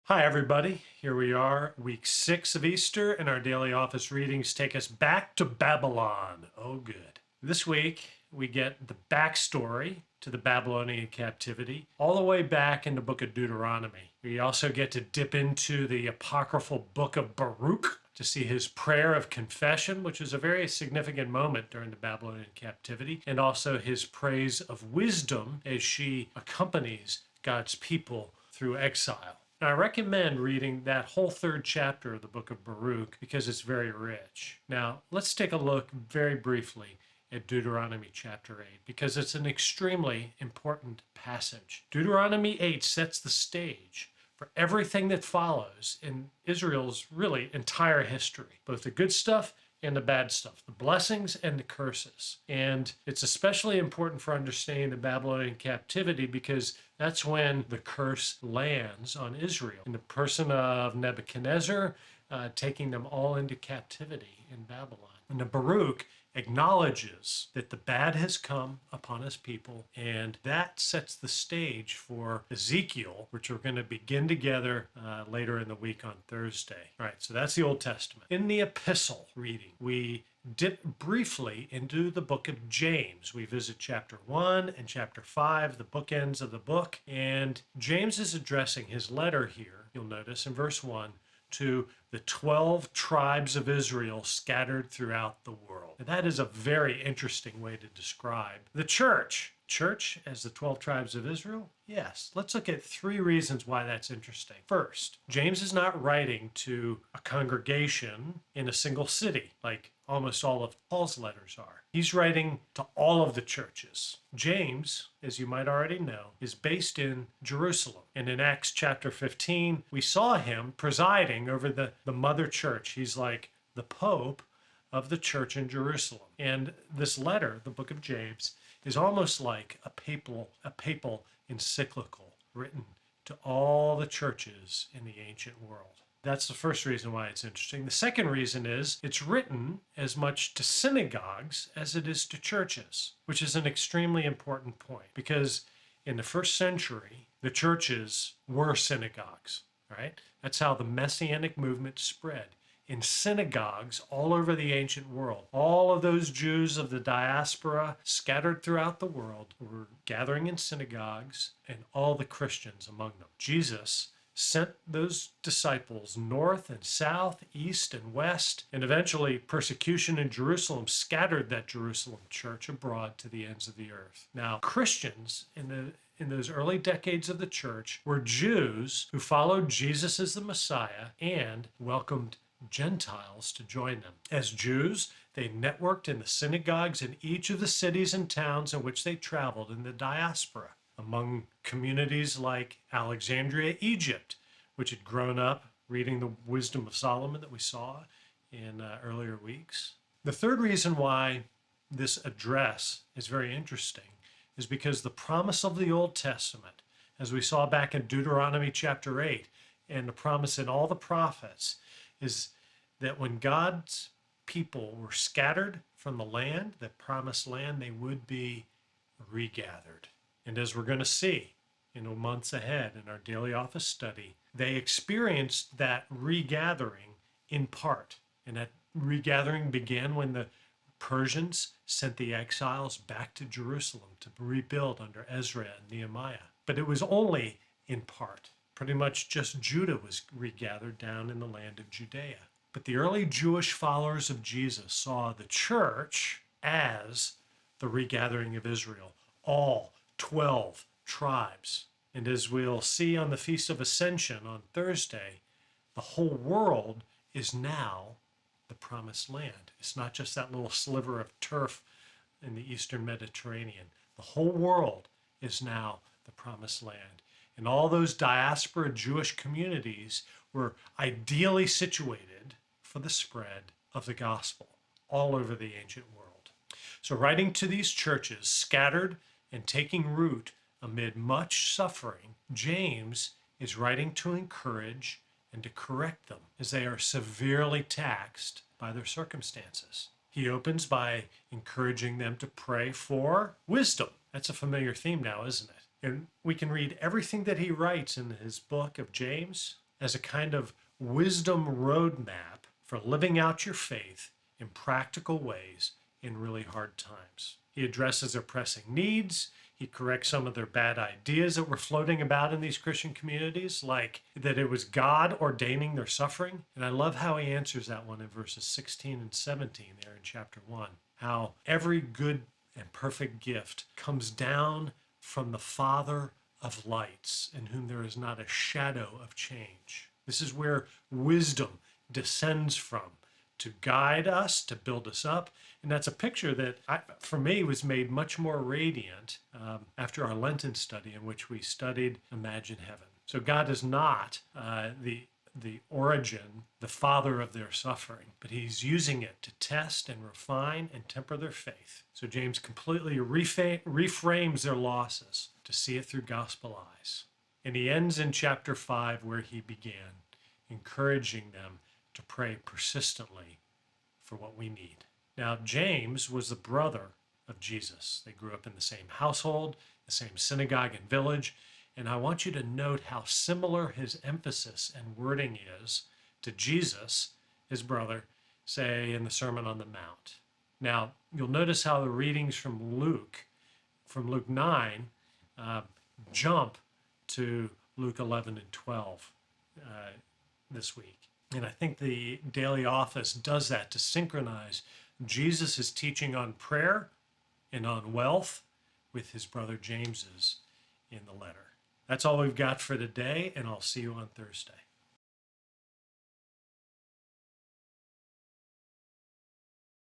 Hi, everybody. Here we are, week 6 of Easter, and our daily office readings take us back to Babylon. Oh, good. This week, we get the backstory to the Babylonian captivity, all the way back in the book of Deuteronomy. We also get to dip into the apocryphal book of Baruch to see his prayer of confession, which is a very significant moment during the Babylonian captivity, and also his praise of wisdom as she accompanies God's people through exile. Now, I recommend reading that whole third chapter of the book of Baruch because it's very rich. Now, let's take a look very briefly at Deuteronomy chapter 8 because it's an extremely important passage. Deuteronomy 8 sets the stage for everything that follows in Israel's really entire history, both the good stuff and the bad stuff, the blessings and the curses. And it's especially important for understanding the Babylonian captivity because that's when the curse lands on Israel in the person of Nebuchadnezzar, taking them all into captivity in Babylon. And the Baruch acknowledges that the bad has come upon his people, and that sets the stage for Ezekiel, which we're going to begin together later in the week on Thursday. All right, so that's the Old Testament. In the epistle reading, we dip briefly into the book of James. We visit chapter 1 and chapter 5, the bookends of the book, and James is addressing his letter here, you'll notice in verse 1, to the 12 tribes of Israel scattered throughout the world. And that is a very interesting way to describe the church. Church as the 12 tribes of Israel? Yes. Let's look at 3 reasons why that's interesting. First, James is not writing to a congregation in a single city like almost all of Paul's letters are. He's writing to all of the churches. James, as you might already know, is based in Jerusalem. And in Acts chapter 15, we saw him presiding over the mother church. He's like the Pope of the church in Jerusalem. And this letter, the book of James, is almost like a papal encyclical written to all the churches in the ancient world. That's the first reason why it's interesting. The second reason is it's written as much to synagogues as it is to churches, which is an extremely important point because in the first century, the churches were synagogues, right? That's how the Messianic movement spread. In synagogues all over the ancient world. All of those Jews of the diaspora scattered throughout the world were gathering in synagogues, and all the Christians among them. Jesus sent those disciples north and south, east and west, and eventually persecution in Jerusalem scattered that Jerusalem church abroad to the ends of the earth. Now, Christians in those early decades of the church were Jews who followed Jesus as the Messiah and welcomed Gentiles to join them. As Jews, they networked in the synagogues in each of the cities and towns in which they traveled in the diaspora, among communities like Alexandria, Egypt, which had grown up reading the wisdom of Solomon that we saw in earlier weeks. The third reason why this address is very interesting is because the promise of the Old Testament, as we saw back in Deuteronomy chapter 8, and the promise in all the prophets, is that when God's people were scattered from the land, the promised land, they would be regathered. And as we're going to see in the months ahead in our daily office study, they experienced that regathering in part. And that regathering began when the Persians sent the exiles back to Jerusalem to rebuild under Ezra and Nehemiah. But it was only in part. Pretty much just Judah was regathered down in the land of Judea. But the early Jewish followers of Jesus saw the church as the regathering of Israel, all 12 tribes. And as we'll see on the Feast of Ascension on Thursday, the whole world is now the promised land. It's not just that little sliver of turf in the Eastern Mediterranean. The whole world is now the promised land. And all those diaspora Jewish communities were ideally situated for the spread of the gospel all over the ancient world. So writing to these churches scattered and taking root amid much suffering, James is writing to encourage and to correct them as they are severely taxed by their circumstances. He opens by encouraging them to pray for wisdom. That's a familiar theme now, isn't it? And we can read everything that he writes in his book of James as a kind of wisdom roadmap for living out your faith in practical ways in really hard times. He addresses their pressing needs. He corrects some of their bad ideas that were floating about in these Christian communities, like that it was God ordaining their suffering. And I love how he answers that one in verses 16 and 17 there in chapter 1. How every good and perfect gift comes down from the Father of lights, in whom there is not a shadow of change. This is where wisdom descends from to guide us, to build us up. And that's a picture that, for me, was made much more radiant after our Lenten study in which we studied Imagine Heaven. So God is not the origin, the father of their suffering, but he's using it to test and refine and temper their faith. So James completely reframes their losses to see it through gospel eyes. And he ends in chapter 5 where he began, encouraging them to pray persistently for what we need. Now, James was the brother of Jesus. They grew up in the same household, the same synagogue and village, and I want you to note how similar his emphasis and wording is to Jesus, his brother, say in the Sermon on the Mount. Now, you'll notice how the readings from Luke 9, jump to Luke 11 and 12 this week. And I think the Daily Office does that to synchronize Jesus' teaching on prayer and on wealth with his brother James's in the letter. That's all we've got for today, and I'll see you on Thursday.